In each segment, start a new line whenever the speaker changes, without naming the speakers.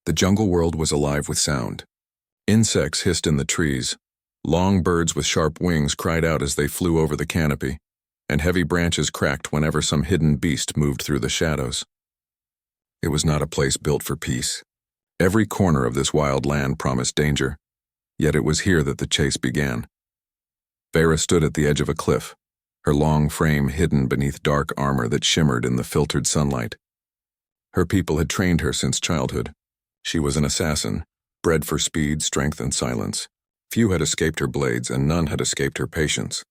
The jungle world was alive with sound. Insects hissed in the trees. Long birds with sharp wings cried out as they flew over the canopy, and heavy branches cracked whenever some hidden beast moved through the shadows. It was not a place built for peace. Every corner of this wild land promised danger, yet it was here that the chase began. Vera stood at the edge of a cliff, her long frame hidden beneath dark armor that shimmered in the filtered sunlight. Her people had trained her since childhood. She was an assassin, bred for speed, strength, and silence. Few had escaped her blades, and none had escaped her patience.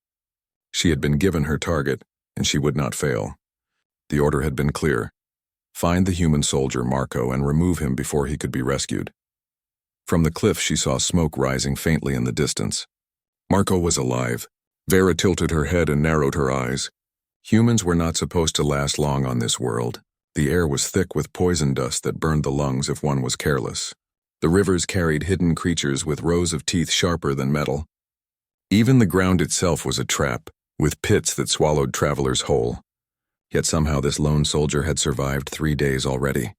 She had been given her target, and she would not fail. The order had been clear. Find the human soldier, Marco, and remove him before he could be rescued. From the cliff, she saw smoke rising faintly in the distance. Marco was alive. Vera tilted her head and narrowed her eyes. Humans were not supposed to last long on this world. The air was thick with poison dust that burned the lungs if one was careless. The rivers carried hidden creatures with rows of teeth sharper than metal. Even the ground itself was a trap, with pits that swallowed travelers whole. Yet somehow this lone soldier had survived 3 days already.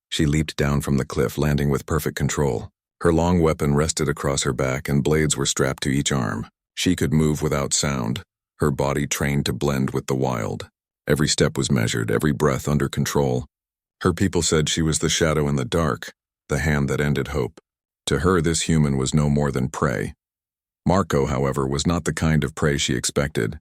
She leaped down from the cliff, landing with perfect control. Her long weapon rested across her back, and blades were strapped to each arm. She could move without sound, her body trained to blend with the wild. Every step was measured, every breath under control. Her people said she was the shadow in the dark, the hand that ended hope. To her, this human was no more than prey. Marco, however, was not the kind of prey she expected.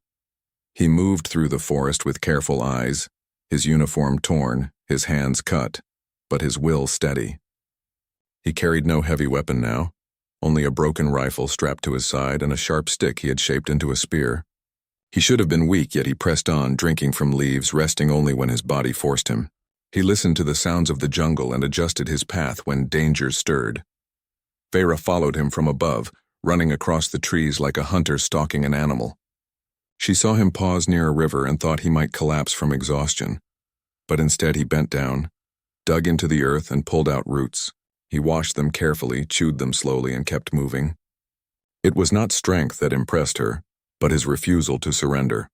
He moved through the forest with careful eyes, his uniform torn, his hands cut, but his will steady. He carried no heavy weapon now, only a broken rifle strapped to his side and a sharp stick he had shaped into a spear. He should have been weak, yet he pressed on, drinking from leaves, resting only when his body forced him. He listened to the sounds of the jungle and adjusted his path when danger stirred. Vera followed him from above, running across the trees like a hunter stalking an animal. She saw him pause near a river and thought he might collapse from exhaustion. But instead he bent down, dug into the earth, and pulled out roots. He washed them carefully, chewed them slowly, and kept moving. It was not strength that impressed her, but his refusal to surrender.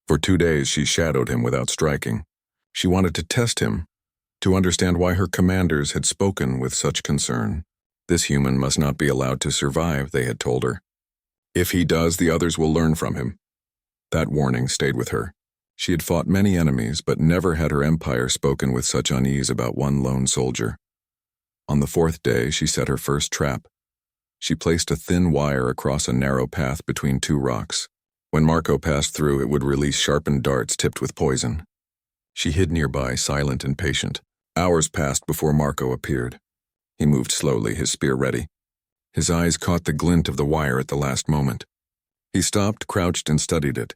For 2 days she shadowed him without striking. She wanted to test him, to understand why her commanders had spoken with such concern. This human must not be allowed to survive, they had told her. If he does, the others will learn from him. That warning stayed with her. She had fought many enemies, but never had her empire spoken with such unease about one lone soldier. On the 4th day, she set her first trap. She placed a thin wire across a narrow path between 2 rocks. When Marco passed through, it would release sharpened darts tipped with poison. She hid nearby, silent and patient. Hours passed before Marco appeared. He moved slowly, his spear ready. His eyes caught the glint of the wire at the last moment. He stopped, crouched, and studied it.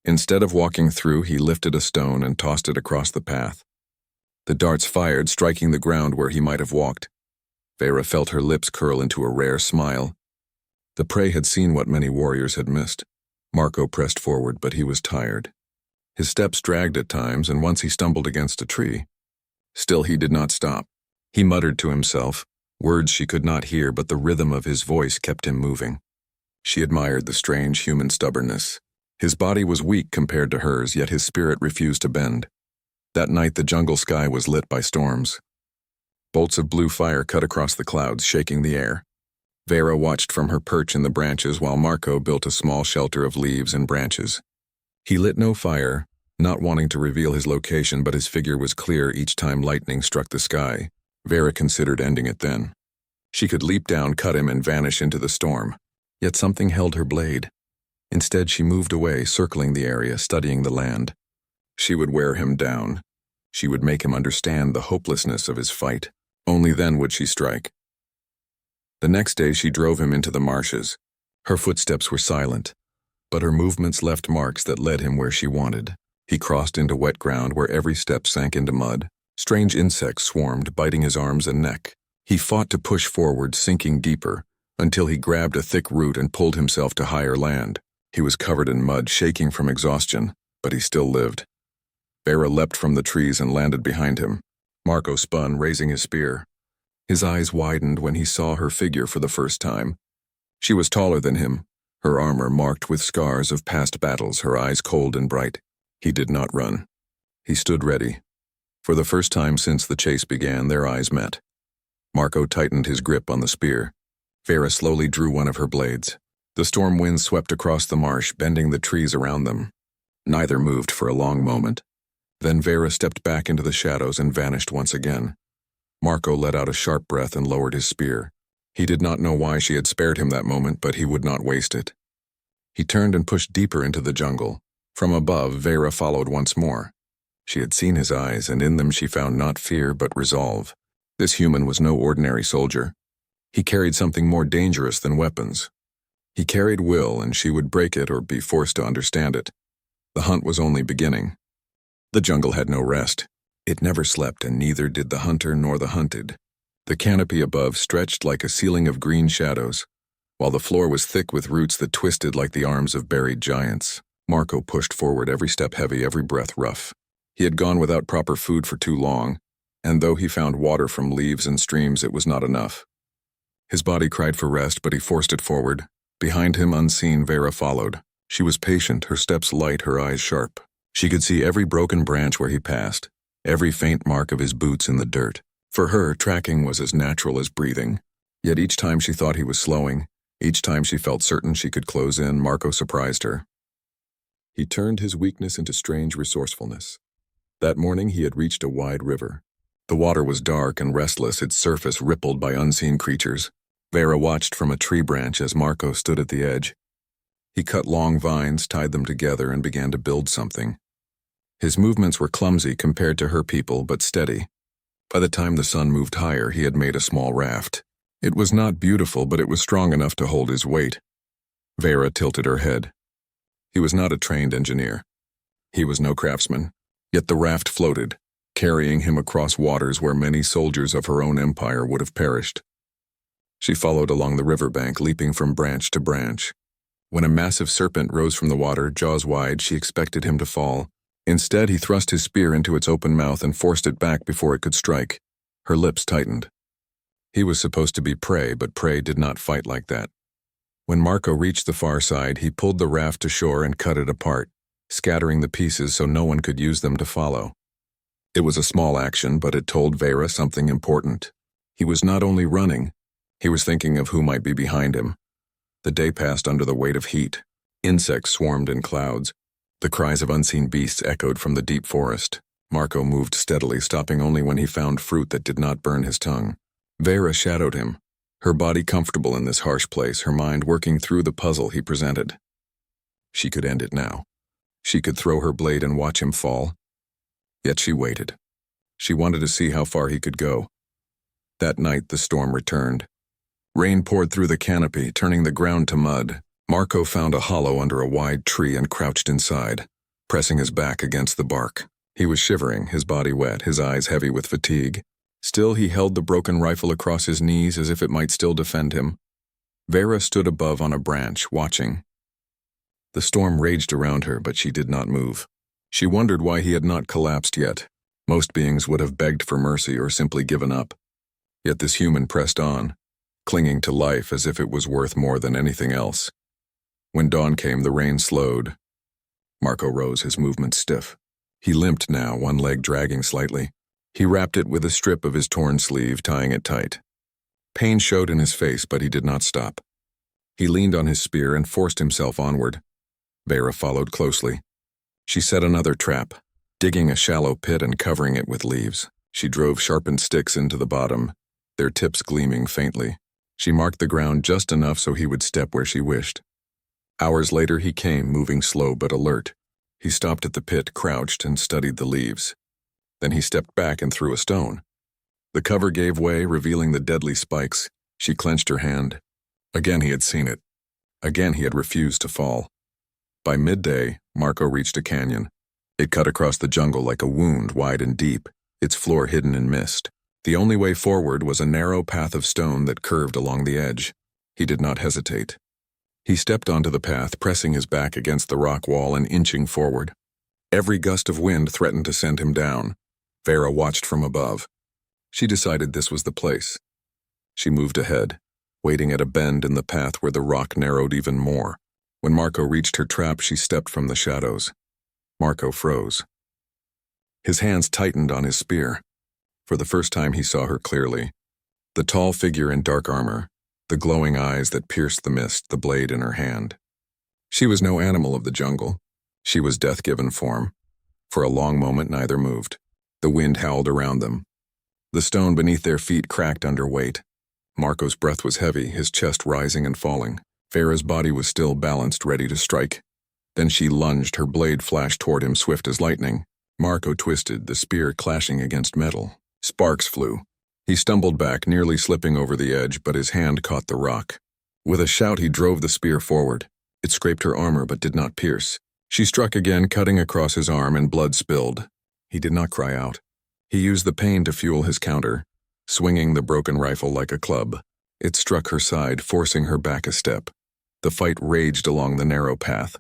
Instead of walking through, he lifted a stone and tossed it across the path. The darts fired, striking the ground where he might have walked. Vera felt her lips curl into a rare smile. The prey had seen what many warriors had missed. Marco pressed forward, but he was tired. His steps dragged at times, and once he stumbled against a tree. Still, he did not stop. He muttered to himself, words she could not hear, but the rhythm of his voice kept him moving. She admired the strange human stubbornness. His body was weak compared to hers, yet his spirit refused to bend. That night, the jungle sky was lit by storms. Bolts of blue fire cut across the clouds, shaking the air. Vera watched from her perch in the branches while Marco built a small shelter of leaves and branches. He lit no fire, not wanting to reveal his location, but his figure was clear each time lightning struck the sky. Vera considered ending it then. She could leap down, cut him, and vanish into the storm. Yet something held her blade. Instead, she moved away, circling the area, studying the land. She would wear him down. She would make him understand the hopelessness of his fight. Only then would she strike. The next day, she drove him into the marshes. Her footsteps were silent, but her movements left marks that led him where she wanted. He crossed into wet ground where every step sank into mud. Strange insects swarmed, biting his arms and neck. He fought to push forward, sinking deeper, until he grabbed a thick root and pulled himself to higher land. He was covered in mud, shaking from exhaustion, but he still lived. Vera leapt from the trees and landed behind him. Marco spun, raising his spear. His eyes widened when he saw her figure for the first time. She was taller than him, her armor marked with scars of past battles, her eyes cold and bright. He did not run. He stood ready. For the first time since the chase began, their eyes met. Marco tightened his grip on the spear. Vera slowly drew one of her blades. The storm wind swept across the marsh, bending the trees around them. Neither moved for a long moment. Then Vera stepped back into the shadows and vanished once again. Marco let out a sharp breath and lowered his spear. He did not know why she had spared him that moment, but he would not waste it. He turned and pushed deeper into the jungle. From above, Vera followed once more. She had seen his eyes, and in them she found not fear but resolve. This human was no ordinary soldier. He carried something more dangerous than weapons. He carried will, and she would break it or be forced to understand it. The hunt was only beginning. The jungle had no rest. It never slept, and neither did the hunter nor the hunted. The canopy above stretched like a ceiling of green shadows, while the floor was thick with roots that twisted like the arms of buried giants. Marco pushed forward, every step heavy, every breath rough. He had gone without proper food for too long, and though he found water from leaves and streams, it was not enough. His body cried for rest, but he forced it forward. Behind him, unseen, Vera followed. She was patient, her steps light, her eyes sharp. She could see every broken branch where he passed, every faint mark of his boots in the dirt. For her, tracking was as natural as breathing. Yet each time she thought he was slowing, each time she felt certain she could close in, Marco surprised her. He turned his weakness into strange resourcefulness. That morning he had reached a wide river. The water was dark and restless, its surface rippled by unseen creatures. Vera watched from a tree branch as Marco stood at the edge. He cut long vines, tied them together, and began to build something. His movements were clumsy compared to her people, but steady. By the time the sun moved higher, he had made a small raft. It was not beautiful, but it was strong enough to hold his weight. Vera tilted her head. He was not a trained engineer. He was no craftsman. Yet the raft floated, carrying him across waters where many soldiers of her own empire would have perished. She followed along the riverbank, leaping from branch to branch. When a massive serpent rose from the water, jaws wide, she expected him to fall. Instead, he thrust his spear into its open mouth and forced it back before it could strike. Her lips tightened. He was supposed to be prey, but prey did not fight like that. When Marco reached the far side, he pulled the raft to shore and cut it apart, scattering the pieces so no one could use them to follow. It was a small action, but it told Vera something important. He was not only running, he was thinking of who might be behind him. The day passed under the weight of heat. Insects swarmed in clouds. The cries of unseen beasts echoed from the deep forest. Marco moved steadily, stopping only when he found fruit that did not burn his tongue. Vera shadowed him, her body comfortable in this harsh place, her mind working through the puzzle he presented. She could end it now. She could throw her blade and watch him fall. Yet she waited. She wanted to see how far he could go. That night the storm returned. Rain poured through the canopy, turning the ground to mud. Marco found a hollow under a wide tree and crouched inside, pressing his back against the bark. He was shivering, his body wet, his eyes heavy with fatigue. Still, he held the broken rifle across his knees as if it might still defend him. Vera stood above on a branch, watching. The storm raged around her, but she did not move. She wondered why he had not collapsed yet. Most beings would have begged for mercy or simply given up. Yet this human pressed on, clinging to life as if it was worth more than anything else. When dawn came, the rain slowed. Marco rose, his movements stiff. He limped now, one leg dragging slightly. He wrapped it with a strip of his torn sleeve, tying it tight. Pain showed in his face, but he did not stop. He leaned on his spear and forced himself onward. Vera followed closely. She set another trap, digging a shallow pit and covering it with leaves. She drove sharpened sticks into the bottom, their tips gleaming faintly. She marked the ground just enough so he would step where she wished. Hours later he came, moving slow but alert. He stopped at the pit, crouched, and studied the leaves. Then he stepped back and threw a stone. The cover gave way, revealing the deadly spikes. She clenched her hand. Again he had seen it. Again he had refused to fall. By midday, Marco reached a canyon. It cut across the jungle like a wound, wide and deep, its floor hidden in mist. The only way forward was a narrow path of stone that curved along the edge. He did not hesitate. He stepped onto the path, pressing his back against the rock wall and inching forward. Every gust of wind threatened to send him down. Vera watched from above. She decided this was the place. She moved ahead, waiting at a bend in the path where the rock narrowed even more. When Marco reached her trap, she stepped from the shadows. Marco froze. His hands tightened on his spear. For the first time he saw her clearly. The tall figure in dark armor, the glowing eyes that pierced the mist, the blade in her hand. She was no animal of the jungle. She was death-given form. For a long moment, neither moved. The wind howled around them. The stone beneath their feet cracked under weight. Marco's breath was heavy, his chest rising and falling. Vera's body was still balanced, ready to strike. Then she lunged, her blade flashed toward him, swift as lightning. Marco twisted, the spear clashing against metal. Sparks flew. He stumbled back, nearly slipping over the edge, but his hand caught the rock. With a shout, he drove the spear forward. It scraped her armor but did not pierce. She struck again, cutting across his arm, and blood spilled. He did not cry out. He used the pain to fuel his counter, swinging the broken rifle like a club. It struck her side, forcing her back a step. The fight raged along the narrow path.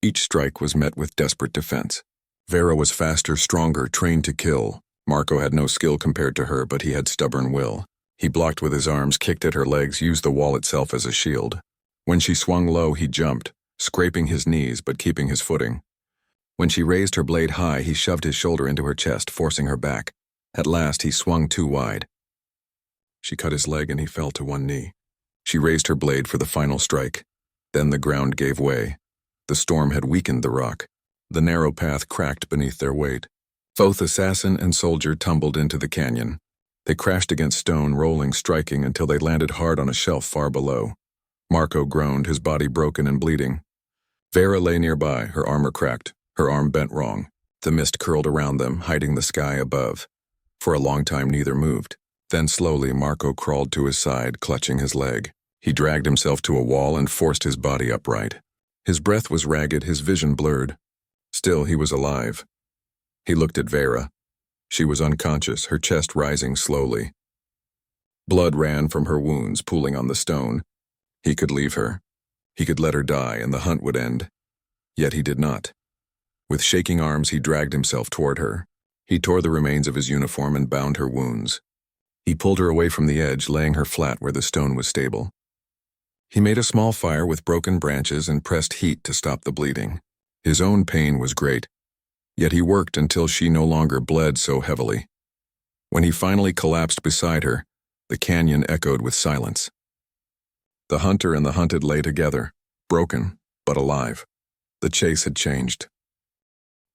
Each strike was met with desperate defense. Vera was faster, stronger, trained to kill. Marco had no skill compared to her, but he had stubborn will. He blocked with his arms, kicked at her legs, used the wall itself as a shield. When she swung low, he jumped, scraping his knees but keeping his footing. When she raised her blade high, he shoved his shoulder into her chest, forcing her back. At last, he swung too wide. She cut his leg and he fell to one knee. She raised her blade for the final strike. Then the ground gave way. The storm had weakened the rock. The narrow path cracked beneath their weight. Both assassin and soldier tumbled into the canyon. They crashed against stone, rolling, striking until they landed hard on a shelf far below. Marco groaned, his body broken and bleeding. Vera lay nearby, her armor cracked, her arm bent wrong. The mist curled around them, hiding the sky above. For a long time, neither moved. Then slowly, Marco crawled to his side, clutching his leg. He dragged himself to a wall and forced his body upright. His breath was ragged, his vision blurred. Still, he was alive. He looked at Vera. She was unconscious, her chest rising slowly. Blood ran from her wounds, pooling on the stone. He could leave her. He could let her die, and the hunt would end. Yet he did not. With shaking arms, he dragged himself toward her. He tore the remains of his uniform and bound her wounds. He pulled her away from the edge, laying her flat where the stone was stable. He made a small fire with broken branches and pressed heat to stop the bleeding. His own pain was great, yet he worked until she no longer bled so heavily. When he finally collapsed beside her, the canyon echoed with silence. The hunter and the hunted lay together, broken, but alive. The chase had changed.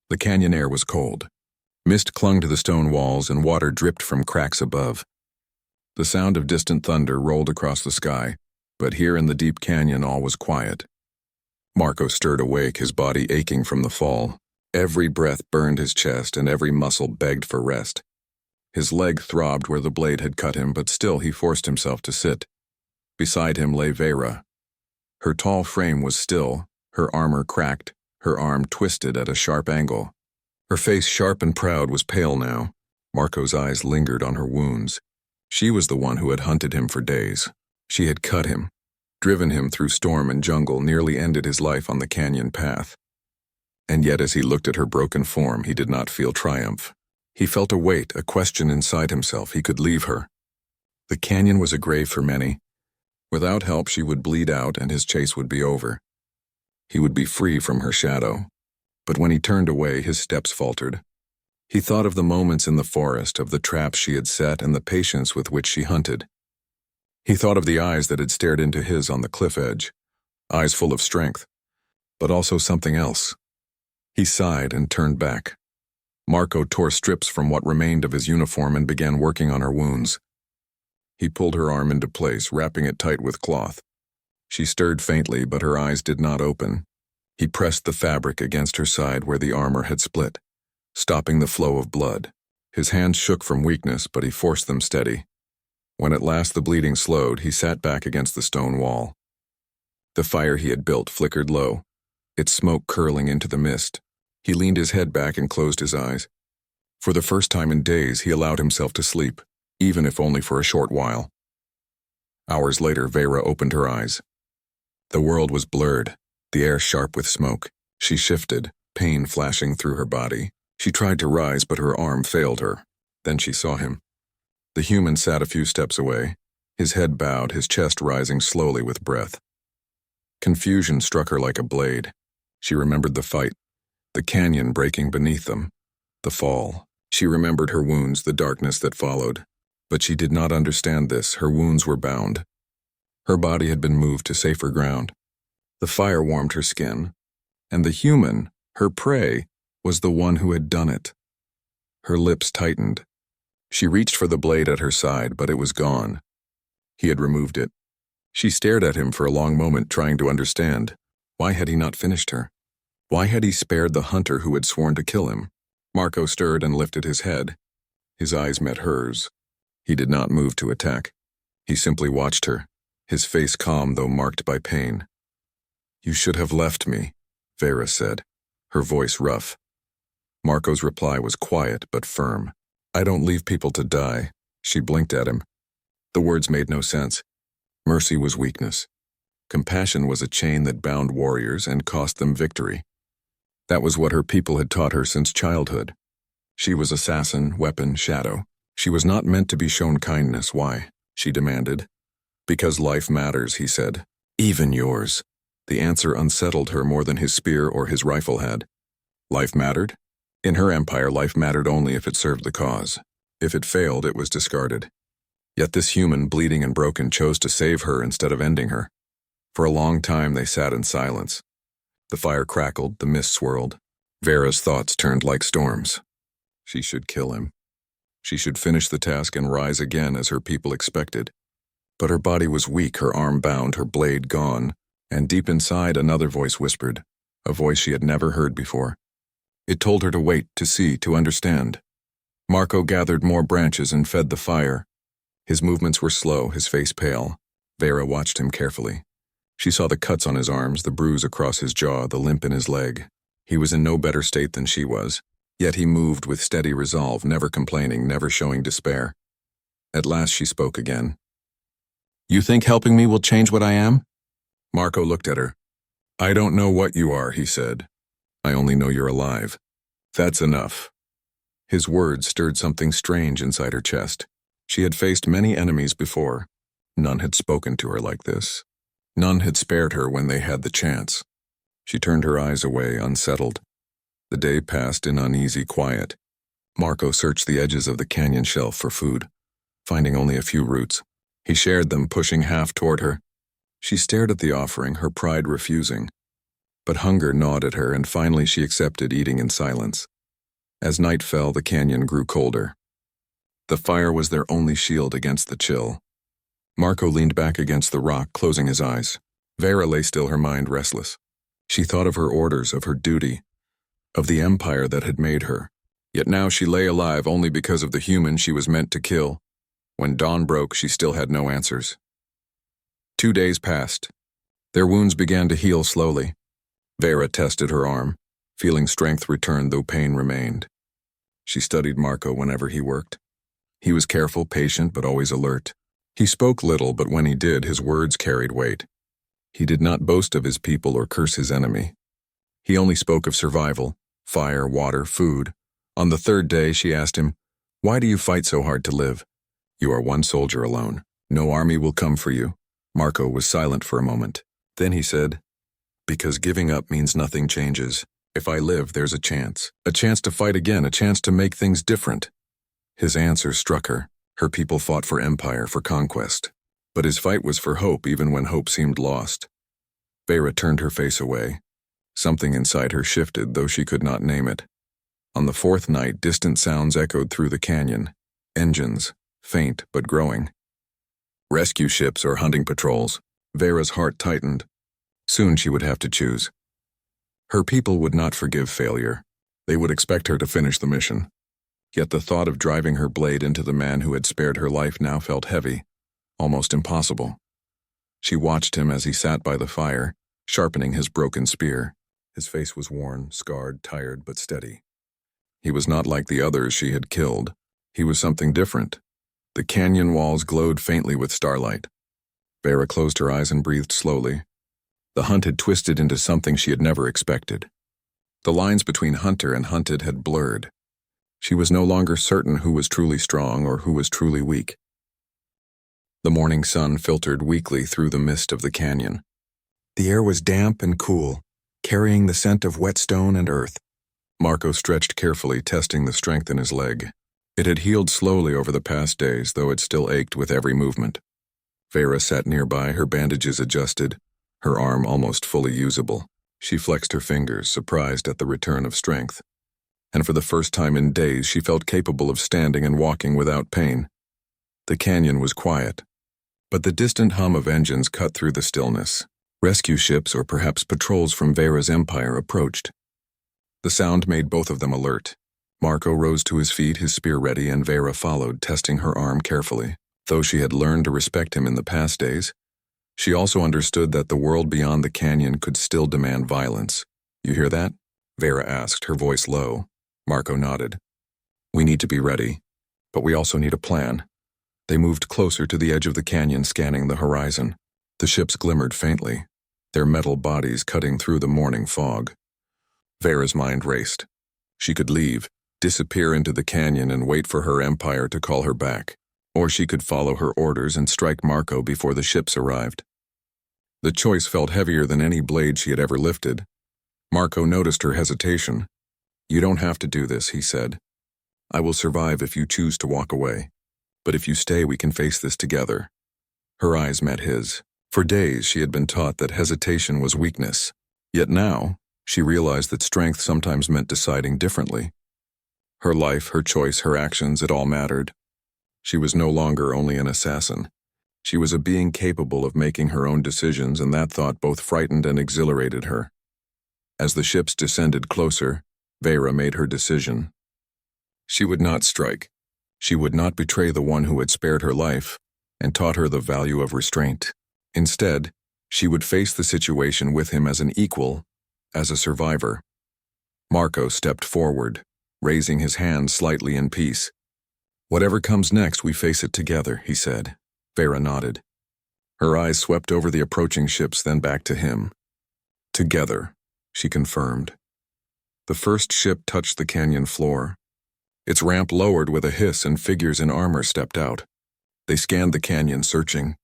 The canyon air was cold. Mist clung to the stone walls and water dripped from cracks above. The sound of distant thunder rolled across the sky, but here in the deep canyon all was quiet. Marco stirred awake, his body aching from the fall. Every breath burned his chest and every muscle begged for rest. His leg throbbed where the blade had cut him, but still he forced himself to sit. Beside him lay Vera. Her tall frame was still, her armor cracked, her arm twisted at a sharp angle. Her face, sharp and proud, was pale now. Marco's eyes lingered on her wounds. She was the one who had hunted him for days. She had cut him, driven him through storm and jungle, nearly ended his life on the canyon path. And yet as he looked at her broken form, he did not feel triumph. He felt a weight, a question inside himself. He could leave her. The canyon was a grave for many. Without help, she would bleed out and his chase would be over. He would be free from her shadow. But when he turned away, his steps faltered. He thought of the moments in the forest, of the traps she had set and the patience with which she hunted. He thought of the eyes that had stared into his on the cliff edge, eyes full of strength, but also something else. He sighed and turned back. Marco tore strips from what remained of his uniform and began working on her wounds. He pulled her arm into place, wrapping it tight with cloth. She stirred faintly, but her eyes did not open. He pressed the fabric against her side where the armor had split, stopping the flow of blood. His hands shook from weakness, but he forced them steady. When at last the bleeding slowed, he sat back against the stone wall. The fire he had built flickered low, its smoke curling into the mist. He leaned his head back and closed his eyes. For the first time in days, he allowed himself to sleep, even if only for a short while. Hours later, Vera opened her eyes. The world was blurred, the air sharp with smoke. She shifted, pain flashing through her body. She tried to rise, but her arm failed her. Then she saw him. The human sat a few steps away, his head bowed, his chest rising slowly with breath. Confusion struck her like a blade. She remembered the fight, the canyon breaking beneath them, the fall. She remembered her wounds, the darkness that followed. But she did not understand this. Her wounds were bound. Her body had been moved to safer ground. The fire warmed her skin, and the human, her prey, was the one who had done it. Her lips tightened. She reached for the blade at her side, but it was gone. He had removed it. She stared at him for a long moment, trying to understand. Why had he not finished her? Why had he spared the hunter who had sworn to kill him? Marco stirred and lifted his head. His eyes met hers. He did not move to attack. He simply watched her, his face calm though marked by pain. "You should have left me," Vera said, her voice rough. Marco's reply was quiet but firm. "I don't leave people to die." She blinked at him. The words made no sense. Mercy was weakness. Compassion was a chain that bound warriors and cost them victory. That was what her people had taught her since childhood. She was assassin, weapon, shadow. She was not meant to be shown kindness. Why? She demanded. "Because life matters," he said. "Even yours." The answer unsettled her more than his spear or his rifle had. Life mattered? In her empire, life mattered only if it served the cause. If it failed, it was discarded. Yet this human, bleeding and broken, chose to save her instead of ending her. For a long time they sat in silence. The fire crackled, the mist swirled. Vera's thoughts turned like storms. She should kill him. She should finish the task and rise again as her people expected. But her body was weak, her arm bound, her blade gone, and deep inside another voice whispered, a voice she had never heard before. It told her to wait, to see, to understand. Marco gathered more branches and fed the fire. His movements were slow, his face pale. Vera watched him carefully. She saw the cuts on his arms, the bruise across his jaw, the limp in his leg. He was in no better state than she was. Yet he moved with steady resolve, never complaining, never showing despair. At last she spoke again. "You think helping me will change what I am?" Marco looked at her. "I don't know what you are," he said. "I only know you're alive. That's enough." His words stirred something strange inside her chest. She had faced many enemies before. None had spoken to her like this. None had spared her when they had the chance. She turned her eyes away, unsettled. The day passed in uneasy quiet. Marco searched the edges of the canyon shelf for food, finding only a few roots. He shared them, pushing half toward her. She stared at the offering, her pride refusing. But hunger gnawed at her, and finally she accepted, eating in silence. As night fell, the canyon grew colder. The fire was their only shield against the chill. Marco leaned back against the rock, closing his eyes. Vera lay still, her mind restless. She thought of her orders, of her duty, of the empire that had made her. Yet now she lay alive only because of the human she was meant to kill. When dawn broke, she still had no answers. 2 days passed. Their wounds began to heal slowly. Vera tested her arm, feeling strength return though pain remained. She studied Marco whenever he worked. He was careful, patient, but always alert. He spoke little, but when he did, his words carried weight. He did not boast of his people or curse his enemy. He only spoke of survival, fire, water, food. On the 3rd day, she asked him, "Why do you fight so hard to live? You are one soldier alone. No army will come for you." Marco was silent for a moment. Then he said, "Because giving up means nothing changes. If I live, there's a chance to fight again, a chance to make things different." His answer struck her. Her people fought for empire, for conquest. But his fight was for hope, even when hope seemed lost. Vera turned her face away. Something inside her shifted, though she could not name it. On the 4th night, distant sounds echoed through the canyon. Engines, faint but growing. Rescue ships or hunting patrols. Vera's heart tightened. Soon she would have to choose. Her people would not forgive failure. They would expect her to finish the mission. Yet the thought of driving her blade into the man who had spared her life now felt heavy, almost impossible. She watched him as he sat by the fire, sharpening his broken spear. His face was worn, scarred, tired, but steady. He was not like the others she had killed. He was something different. The canyon walls glowed faintly with starlight. Vera closed her eyes and breathed slowly. The hunt had twisted into something she had never expected. The lines between hunter and hunted had blurred. She was no longer certain who was truly strong or who was truly weak. The morning sun filtered weakly through the mist of the canyon. The air was damp and cool, carrying the scent of wet stone and earth. Marco stretched carefully, testing the strength in his leg. It had healed slowly over the past days, though it still ached with every movement. Vera sat nearby, her bandages adjusted, her arm almost fully usable. She flexed her fingers, surprised at the return of strength. And for the first time in days, she felt capable of standing and walking without pain. The canyon was quiet, but the distant hum of engines cut through the stillness. Rescue ships, or perhaps patrols from Vera's empire, approached. The sound made both of them alert. Marco rose to his feet, his spear ready, and Vera followed, testing her arm carefully. Though she had learned to respect him in the past days, she also understood that the world beyond the canyon could still demand violence. "You hear that?" Vera asked, her voice low. Marco nodded. "We need to be ready, but we also need a plan." They moved closer to the edge of the canyon, scanning the horizon. The ships glimmered faintly, their metal bodies cutting through the morning fog. Vera's mind raced. She could leave, disappear into the canyon and wait for her empire to call her back, or she could follow her orders and strike Marco before the ships arrived. The choice felt heavier than any blade she had ever lifted. Marco noticed her hesitation. "You don't have to do this," he said. "I will survive if you choose to walk away. But if you stay, we can face this together." Her eyes met his. For days, she had been taught that hesitation was weakness. Yet now, she realized that strength sometimes meant deciding differently. Her life, her choice, her actions, it all mattered. She was no longer only an assassin. She was a being capable of making her own decisions, and that thought both frightened and exhilarated her. As the ships descended closer, Vera made her decision. She would not strike. She would not betray the one who had spared her life and taught her the value of restraint. Instead, she would face the situation with him as an equal, as a survivor. Marco stepped forward, raising his hand slightly in peace. "Whatever comes next, we face it together," he said. Vera nodded. Her eyes swept over the approaching ships, then back to him. "Together," she confirmed. The first ship touched the canyon floor. Its ramp lowered with a hiss and figures in armor stepped out. They scanned the canyon, searching.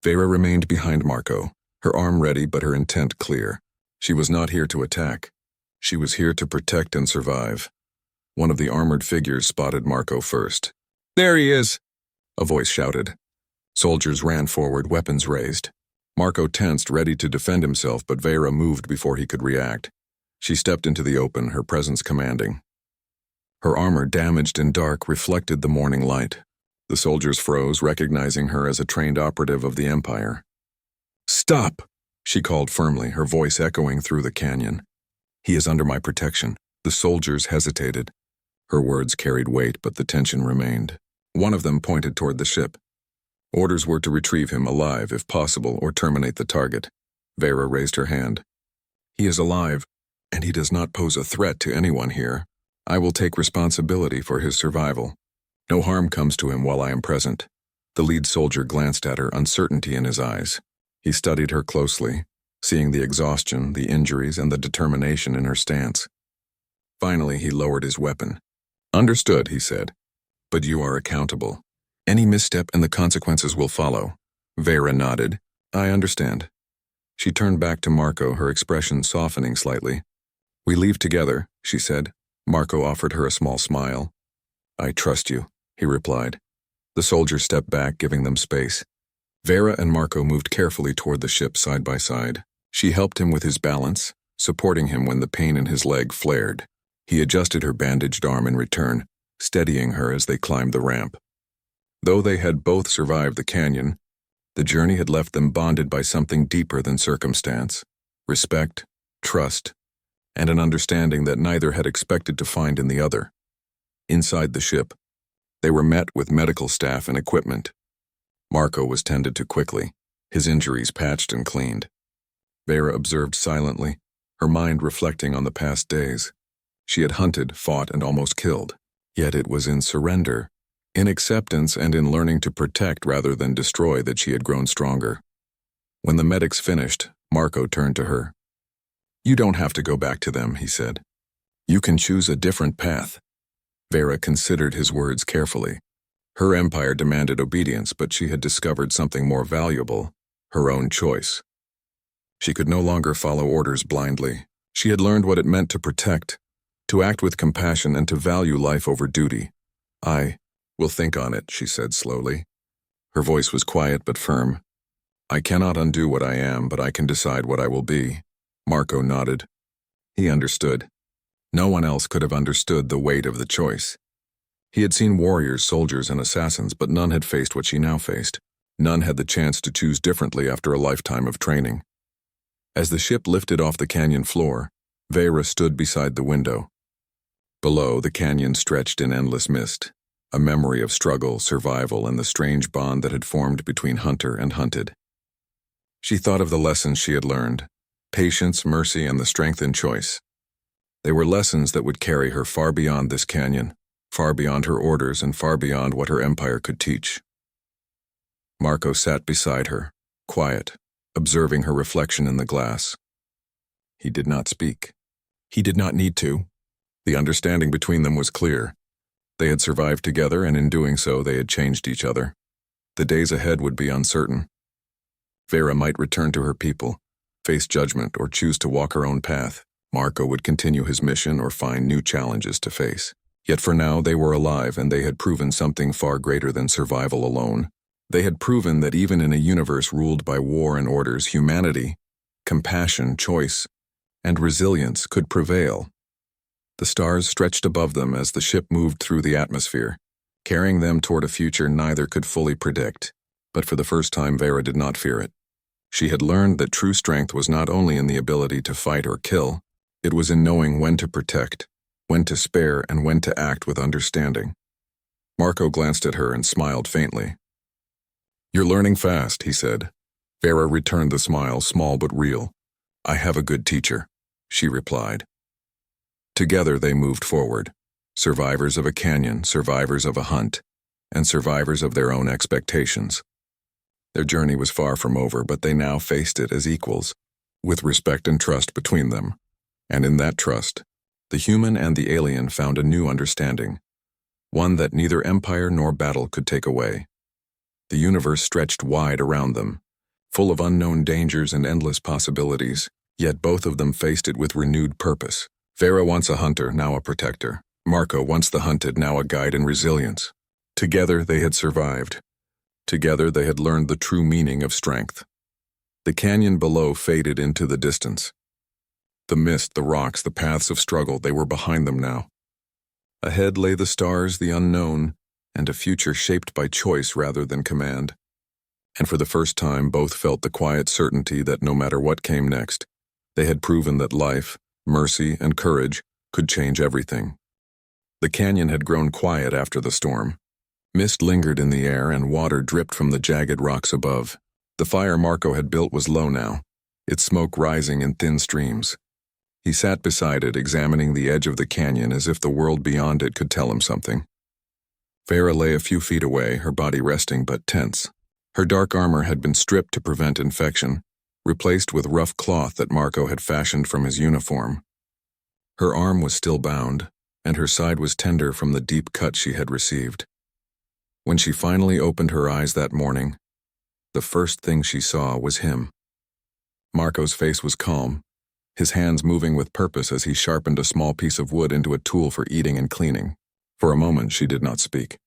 Vera remained behind Marco, her arm ready but her intent clear. She was not here to attack. She was here to protect and survive. One of the armored figures spotted Marco first. "There he is!" a voice shouted. Soldiers ran forward, weapons raised. Marco tensed, ready to defend himself, but Vera moved before he could react. She stepped into the open, her presence commanding. Her armor, damaged and dark, reflected the morning light. The soldiers froze, recognizing her as a trained operative of the Empire. "Stop!" she called firmly, her voice echoing through the canyon. "He is under my protection." The soldiers hesitated. Her words carried weight, but the tension remained. One of them pointed toward the ship. Orders were to retrieve him alive, if possible, or terminate the target. Vera raised her hand. "He is alive, and he does not pose a threat to anyone here. I will take responsibility for his survival. No harm comes to him while I am present." The lead soldier glanced at her, uncertainty in his eyes. He studied her closely, seeing the exhaustion, the injuries, and the determination in her stance. Finally, he lowered his weapon. "Understood," he said. "But you are accountable. Any misstep and the consequences will follow." Vera nodded. "I understand." She turned back to Marco, her expression softening slightly. "We leave together," she said. Marco offered her a small smile. "I trust you," he replied. The soldier stepped back, giving them space. Vera and Marco moved carefully toward the ship side by side. She helped him with his balance, supporting him when the pain in his leg flared. He adjusted her bandaged arm in return, steadying her as they climbed the ramp. Though they had both survived the canyon, the journey had left them bonded by something deeper than circumstance: respect, trust, and an understanding that neither had expected to find in the other. Inside the ship, they were met with medical staff and equipment. Marco was tended to quickly, his injuries patched and cleaned. Vera observed silently, her mind reflecting on the past days. She had hunted, fought, and almost killed. Yet it was in surrender, in acceptance, and in learning to protect rather than destroy that she had grown stronger. When the medics finished, Marco turned to her. "You don't have to go back to them," he said. "You can choose a different path." Vera considered his words carefully. Her empire demanded obedience, but she had discovered something more valuable: her own choice. She could no longer follow orders blindly. She had learned what it meant to protect, to act with compassion, and to value life over duty. I will think on it, she said slowly. Her voice was quiet but firm. I cannot undo what I am, but I can decide what I will be. Marco nodded. He understood. No one else could have understood the weight of the choice. He had seen warriors, soldiers, and assassins, but none had faced what she now faced. None had the chance to choose differently after a lifetime of training. As the ship lifted off the canyon floor, Vera stood beside the window. Below, the canyon stretched in endless mist, a memory of struggle, survival, and the strange bond that had formed between hunter and hunted. She thought of the lessons she had learned: patience, mercy, and the strength in choice. They were lessons that would carry her far beyond this canyon, far beyond her orders, and far beyond what her empire could teach. Marco sat beside her, quiet, observing her reflection in the glass. He did not speak. He did not need to. The understanding between them was clear. They had survived together, and in doing so they had changed each other. The days ahead would be uncertain. Vera might return to her people, face judgment, or choose to walk her own path. Marco would continue his mission or find new challenges to face. Yet for now they were alive, and they had proven something far greater than survival alone. They had proven that even in a universe ruled by war and orders, humanity, compassion, choice, and resilience could prevail. The stars stretched above them as the ship moved through the atmosphere, carrying them toward a future neither could fully predict. But for the first time, Vera did not fear it. She had learned that true strength was not only in the ability to fight or kill, it was in knowing when to protect, when to spare, and when to act with understanding. Marco glanced at her and smiled faintly. "You're learning fast," he said. Vera returned the smile, small but real. "I have a good teacher," she replied. Together they moved forward, survivors of a canyon, survivors of a hunt, and survivors of their own expectations. Their journey was far from over, but they now faced it as equals, with respect and trust between them. And in that trust, the human and the alien found a new understanding, one that neither empire nor battle could take away. The universe stretched wide around them, full of unknown dangers and endless possibilities, yet both of them faced it with renewed purpose. Vera once a hunter, now a protector. Marco, once the hunted, now a guide in resilience. Together they had survived. Together they had learned the true meaning of strength. The canyon below faded into the distance. The mist, the rocks, the paths of struggle, they were behind them now. Ahead lay the stars, the unknown, and a future shaped by choice rather than command. And for the first time, both felt the quiet certainty that no matter what came next, they had proven that life, mercy, and courage could change everything. The canyon had grown quiet after the storm. Mist lingered in the air and water dripped from the jagged rocks above. The fire Marco had built was low now, its smoke rising in thin streams. He sat beside it, examining the edge of the canyon as if the world beyond it could tell him something. Vera lay a few feet away, her body resting but tense. Her dark armor had been stripped to prevent infection, replaced with rough cloth that Marco had fashioned from his uniform. Her arm was still bound, and her side was tender from the deep cut she had received. When she finally opened her eyes that morning, the first thing she saw was him. Marco's face was calm, his hands moving with purpose as he sharpened a small piece of wood into a tool for eating and cleaning. For a moment she did not speak.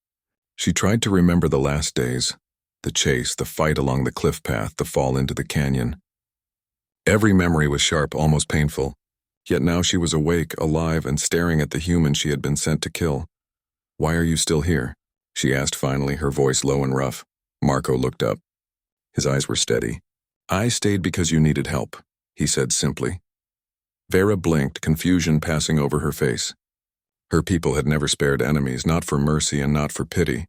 She tried to remember the last days, the chase, the fight along the cliff path, the fall into the canyon. Every memory was sharp, almost painful, yet now she was awake, alive, and staring at the human she had been sent to kill. "Why are you still here?" she asked finally, her voice low and rough. Marco looked up. His eyes were steady. "I stayed because you needed help," he said simply. Vera blinked, confusion passing over her face. Her people had never spared enemies, not for mercy and not for pity.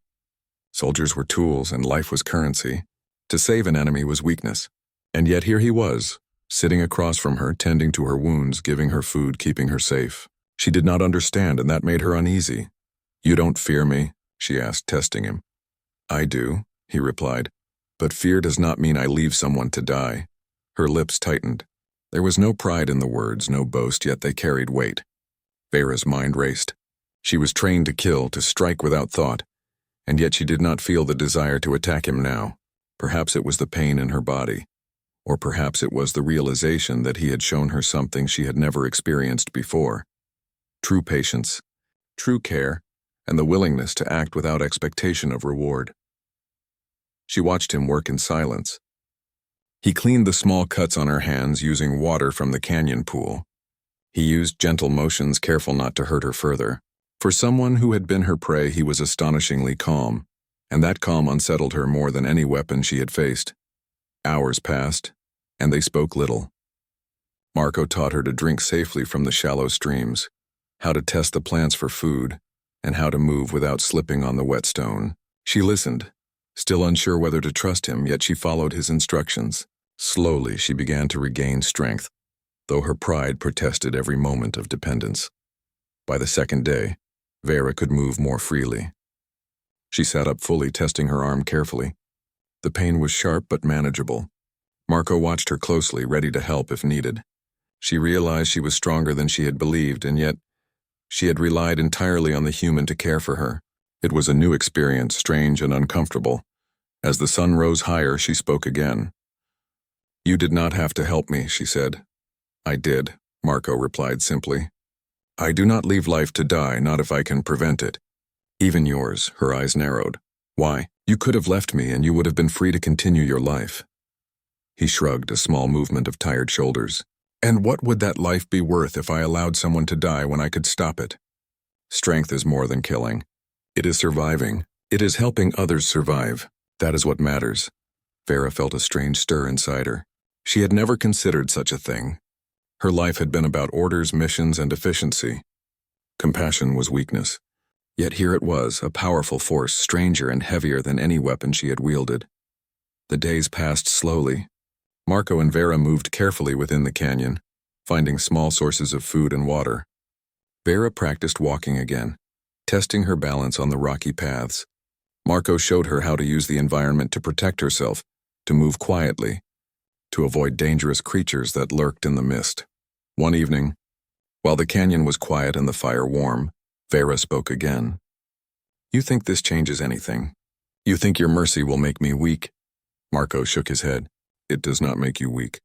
Soldiers were tools and life was currency. To save an enemy was weakness. And yet here he was, sitting across from her, tending to her wounds, giving her food, keeping her safe. She did not understand, and that made her uneasy. "You don't fear me?" she asked, testing him. "I do," he replied. "But fear does not mean I leave someone to die." Her lips tightened. There was no pride in the words, no boast, yet they carried weight. Vera's mind raced. She was trained to kill, to strike without thought, and yet she did not feel the desire to attack him now. Perhaps it was the pain in her body, or perhaps it was the realization that he had shown her something she had never experienced before. True patience, true care, and the willingness to act without expectation of reward. She watched him work in silence. He cleaned the small cuts on her hands using water from the canyon pool. He used gentle motions, careful not to hurt her further. For someone who had been her prey, he was astonishingly calm, and that calm unsettled her more than any weapon she had faced. Hours passed, and they spoke little. Marco taught her to drink safely from the shallow streams, how to test the plants for food, and how to move without slipping on the wet stone. She listened, still unsure whether to trust him, yet she followed his instructions. Slowly, she began to regain strength, though her pride protested every moment of dependence. By the second day, Vera could move more freely. She sat up fully, testing her arm carefully. The pain was sharp but manageable. Marco watched her closely, ready to help if needed. She realized she was stronger than she had believed, and yet she had relied entirely on the human to care for her. It was a new experience, strange and uncomfortable. As the sun rose higher, she spoke again. "You did not have to help me," she said. "I did," Marco replied simply. "I do not leave life to die, not if I can prevent it. Even yours." Her eyes narrowed. "Why? You could have left me and you would have been free to continue your life." He shrugged, a small movement of tired shoulders. "And what would that life be worth if I allowed someone to die when I could stop it? Strength is more than killing. It is surviving. It is helping others survive. That is what matters." Vera felt a strange stir inside her. She had never considered such a thing. Her life had been about orders, missions, and efficiency. Compassion was weakness. Yet here it was, a powerful force, stranger and heavier than any weapon she had wielded. The days passed slowly. Marco and Vera moved carefully within the canyon, finding small sources of food and water. Vera practiced walking again, testing her balance on the rocky paths. Marco showed her how to use the environment to protect herself, to move quietly, to avoid dangerous creatures that lurked in the mist. One evening, while the canyon was quiet and the fire warm, Vera spoke again. "You think this changes anything? You think your mercy will make me weak?" Marco shook his head. "It does not make you weak.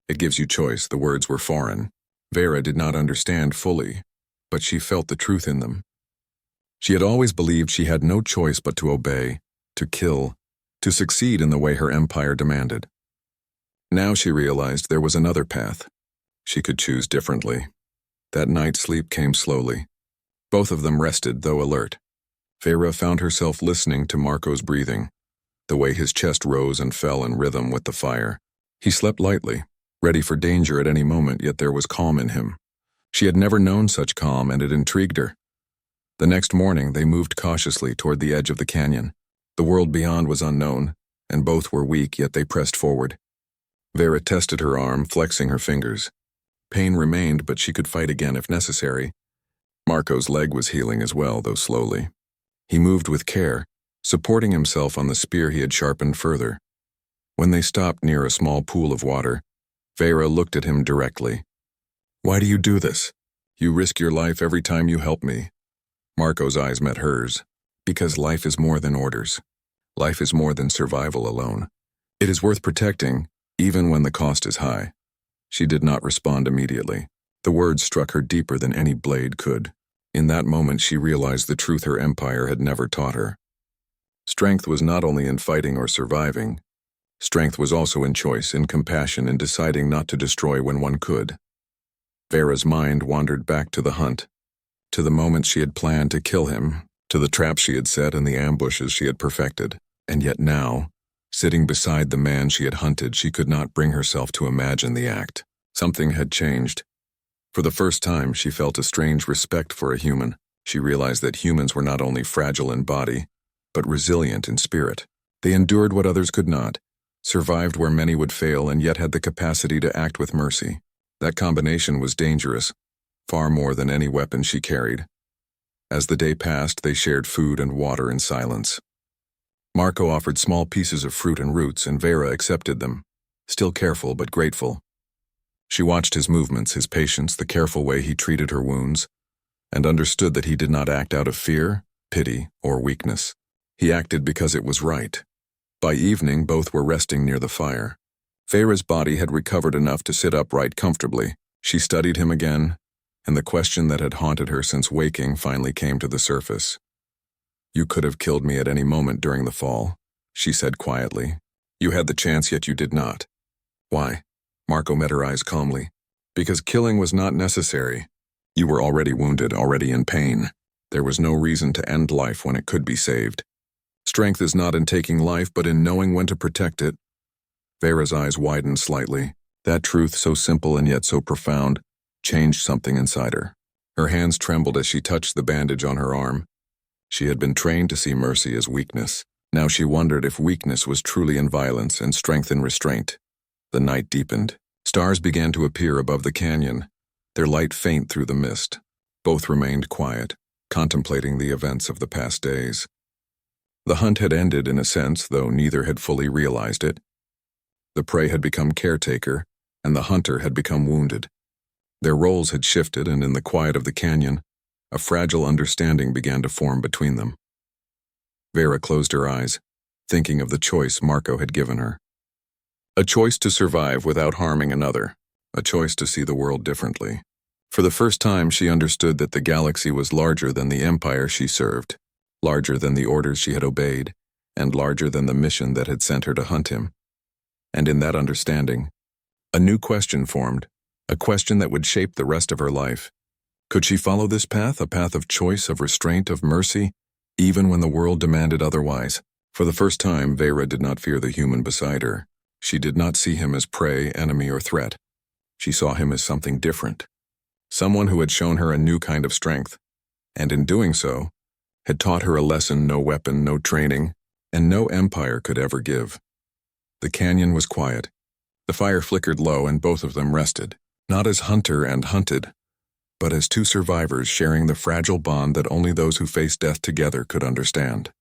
It gives you choice." The words were foreign. Vera did not understand fully, but she felt the truth in them. She had always believed she had no choice but to obey, to kill, to succeed in the way her empire demanded. Now she realized there was another path. She could choose differently. That night, sleep came slowly. Both of them rested, though alert. Vera found herself listening to Marco's breathing, the way his chest rose and fell in rhythm with the fire. He slept lightly, ready for danger at any moment, yet there was calm in him. She had never known such calm, and it intrigued her. The next morning, they moved cautiously toward the edge of the canyon. The world beyond was unknown, and both were weak, yet they pressed forward. Vera tested her arm, flexing her fingers. Pain remained, but she could fight again if necessary. Marco's leg was healing as well, though slowly. He moved with care, supporting himself on the spear he had sharpened further. When they stopped near a small pool of water, Vera looked at him directly. "Why do you do this? You risk your life every time you help me." Marco's eyes met hers. "Because life is more than orders. Life is more than survival alone. It is worth protecting, even when the cost is high." She did not respond immediately. The words struck her deeper than any blade could. In that moment, she realized the truth her empire had never taught her. Strength was not only in fighting or surviving. Strength was also in choice, in compassion, in deciding not to destroy when one could. Vera's mind wandered back to the hunt, to the moments she had planned to kill him, to the traps she had set and the ambushes she had perfected. And yet now, sitting beside the man she had hunted, she could not bring herself to imagine the act. Something had changed. For the first time, she felt a strange respect for a human. She realized that humans were not only fragile in body, but resilient in spirit. They endured what others could not, survived where many would fail, and yet had the capacity to act with mercy. That combination was dangerous, far more than any weapon she carried. As the day passed, they shared food and water in silence. Marco offered small pieces of fruit and roots, and Vera accepted them, still careful but grateful. She watched his movements, his patience, the careful way he treated her wounds, and understood that he did not act out of fear, pity, or weakness. He acted because it was right. By evening, both were resting near the fire. Vera's body had recovered enough to sit upright comfortably. She studied him again, and the question that had haunted her since waking finally came to the surface. "You could have killed me at any moment during the fall," she said quietly. "You had the chance, yet you did not." "Why?" Marco met her eyes calmly. "Because killing was not necessary. You were already wounded, already in pain. There was no reason to end life when it could be saved. Strength is not in taking life, but in knowing when to protect it." Vera's eyes widened slightly. That truth, so simple and yet so profound, changed something inside her. Her hands trembled as she touched the bandage on her arm. She had been trained to see mercy as weakness. Now she wondered if weakness was truly in violence and strength in restraint. The night deepened. Stars began to appear above the canyon, their light faint through the mist. Both remained quiet, contemplating the events of the past days. The hunt had ended in a sense, though neither had fully realized it. The prey had become caretaker, and the hunter had become wounded. Their roles had shifted, and in the quiet of the canyon, a fragile understanding began to form between them. Vera closed her eyes, thinking of the choice Marco had given her. A choice to survive without harming another, a choice to see the world differently. For the first time, she understood that the galaxy was larger than the empire she served, larger than the orders she had obeyed, and larger than the mission that had sent her to hunt him. And in that understanding, a new question formed, a question that would shape the rest of her life. Could she follow this path, a path of choice, of restraint, of mercy, even when the world demanded otherwise? For the first time, Vera did not fear the human beside her. She did not see him as prey, enemy, or threat. She saw him as something different, someone who had shown her a new kind of strength, and in doing so, had taught her a lesson no weapon, no training, and no empire could ever give. The canyon was quiet. The fire flickered low, and both of them rested, not as hunter and hunted, but as two survivors sharing the fragile bond that only those who face death together could understand.